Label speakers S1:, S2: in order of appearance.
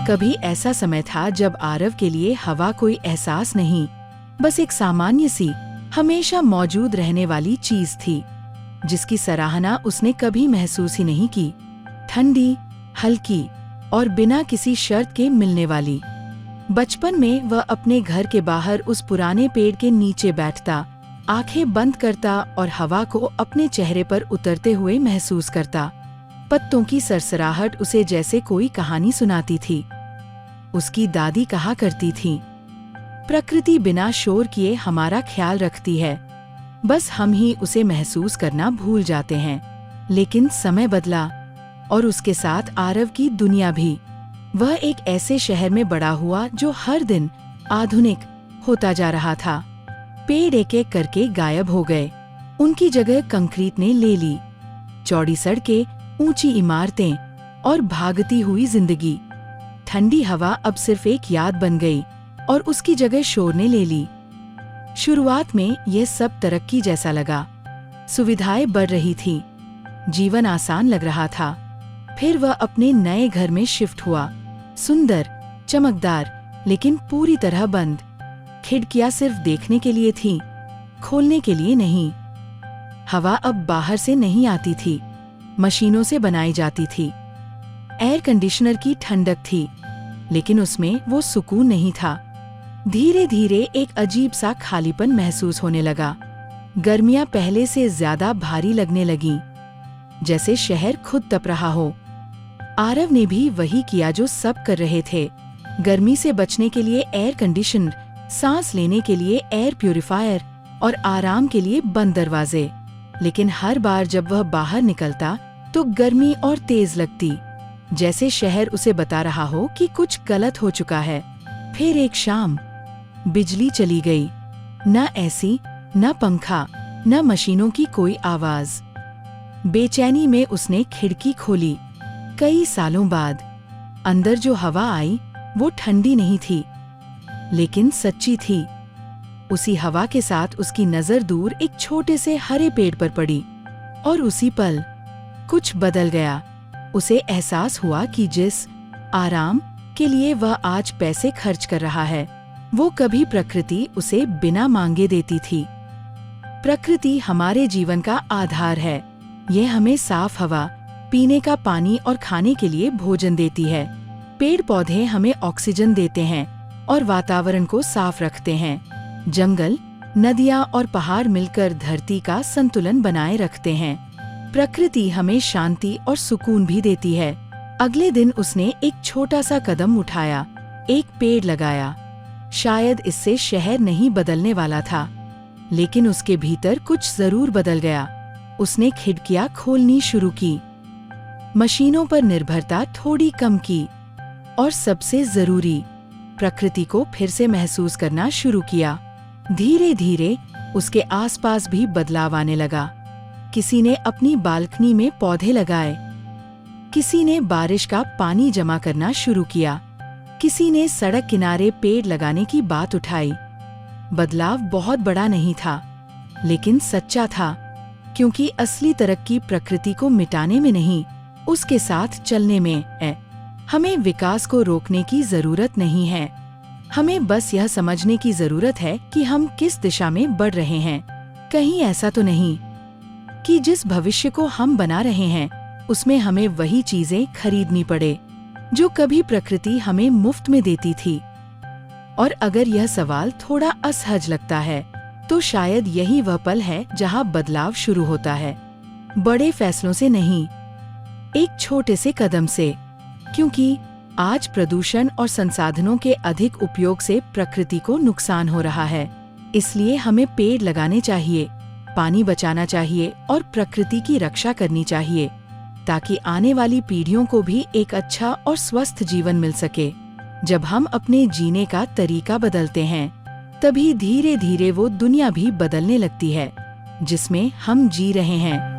S1: कभी ऐसा समय था जब आरव के लिए हवा कोई एहसास नहीं, बस एक सामान्य सी, हमेशा मौजूद रहने वाली चीज थी, जिसकी सराहना उसने कभी महसूस ही नहीं की। ठंडी, हल्की और बिना किसी शर्त के मिलने वाली। बचपन में वह अपने घर के बाहर उस पुराने पेड़ के नीचे बैठता, आंखें बंद करता और हवा को अपने चेहरे पर उतरते हुए महसूस करता। पत्तों की सरसराहट उसे जैसे कोई कहानी सुनाती थी। उसकी दादी कहा करती थी, प्रकृति बिना शोर किए हमारा ख्याल रखती है, बस हम ही उसे महसूस करना भूल जाते हैं। लेकिन समय बदला और उसके साथ आरव की दुनिया भी। वह एक ऐसे शहर में बड़ा हुआ जो हर दिन आधुनिक होता जा रहा था। पेड़ एक एक करके गायब हो गए, उनकी जगह कंक्रीट ने ले ली। चौड़ी सड़कें, ऊंची इमारतें और भागती हुई जिंदगी। ठंडी हवा अब सिर्फ एक याद बन गई और उसकी जगह शोर ने ले ली। शुरुआत में यह सब तरक्की जैसा लगा। सुविधाएं बढ़ रही थी, जीवन आसान लग रहा था। फिर वह अपने नए घर में शिफ्ट हुआ। सुंदर, चमकदार, लेकिन पूरी तरह बंद। खिड़कियां सिर्फ देखने के लिए थीं, खोलने के लिए नहीं। हवा अब बाहर से नहीं आती थी, मशीनों से बनाई जाती थी। एयर कंडीशनर की ठंडक थी, लेकिन उसमें वो सुकून नहीं था। धीरे धीरे एक अजीब सा खालीपन महसूस होने लगा। गर्मियां पहले से ज्यादा भारी लगने लगीं, जैसे शहर खुद तप रहा हो। आरव ने भी वही किया जो सब कर रहे थे। गर्मी से बचने के लिए एयर कंडीशनर, सांस लेने के लिए एयर प्यूरिफायर और आराम के लिए बंद दरवाजे। लेकिन हर बार जब वह बाहर निकलता तो गर्मी और तेज लगती, जैसे शहर उसे बता रहा हो कि कुछ गलत हो चुका है। फिर एक शाम बिजली चली गई। न एसी, न पंखा, न मशीनों की कोई आवाज। बेचैनी में उसने खिड़की खोली। कई सालों बाद अंदर जो हवा आई वो ठंडी नहीं थी, लेकिन सच्ची थी। उसी हवा के साथ उसकी नजर दूर एक छोटे से हरे पेड़ पर पड़ी और उसी पल कुछ बदल गया। उसे एहसास हुआ कि जिस आराम के लिए वह आज पैसे खर्च कर रहा है, वो कभी प्रकृति उसे बिना मांगे देती थी। प्रकृति हमारे जीवन का आधार है। यह हमें साफ हवा, पीने का पानी और खाने के लिए भोजन देती है। पेड़ पौधे हमें ऑक्सीजन देते हैं और वातावरण को साफ रखते हैं। जंगल, नदियाँ और पहाड़ मिलकर धरती का संतुलन बनाए रखते हैं। प्रकृति हमें शांति और सुकून भी देती है। अगले दिन उसने एक छोटा सा कदम उठाया, एक पेड़ लगाया। शायद इससे शहर नहीं बदलने वाला था, लेकिन उसके भीतर कुछ जरूर बदल गया। उसने खिड़कियां खोलनी शुरू की, मशीनों पर निर्भरता थोड़ी कम की और सबसे जरूरी, प्रकृति को फिर से महसूस करना शुरू किया। धीरे धीरे उसके आसपास भी बदलाव आने लगा। किसी ने अपनी बालकनी में पौधे लगाए, किसी ने बारिश का पानी जमा करना शुरू किया, किसी ने सड़क किनारे पेड़ लगाने की बात उठाई। बदलाव बहुत बड़ा नहीं था, लेकिन सच्चा था, क्योंकि असली तरक्की प्रकृति को मिटाने में नहीं, उसके साथ चलने में है। हमें विकास को रोकने की जरूरत नहीं है, हमें बस यह समझने की जरूरत है कि हम किस दिशा में बढ़ रहे हैं। कहीं ऐसा तो नहीं कि जिस भविष्य को हम बना रहे हैं उसमें हमें वही चीजें खरीदनी पड़े जो कभी प्रकृति हमें मुफ्त में देती थी। और अगर यह सवाल थोड़ा असहज लगता है, तो शायद यही वह पल है जहां बदलाव शुरू होता है। बड़े फैसलों से नहीं, एक छोटे से कदम से। क्योंकि आज प्रदूषण और संसाधनों के अधिक उपयोग से प्रकृति को नुकसान हो रहा है। इसलिए हमें पेड़ लगाने चाहिए, पानी बचाना चाहिए और प्रकृति की रक्षा करनी चाहिए, ताकि आने वाली पीढ़ियों को भी एक अच्छा और स्वस्थ जीवन मिल सके। जब हम अपने जीने का तरीका बदलते हैं, तभी धीरे धीरे वो दुनिया भी बदलने लगती है जिसमें हम जी रहे हैं।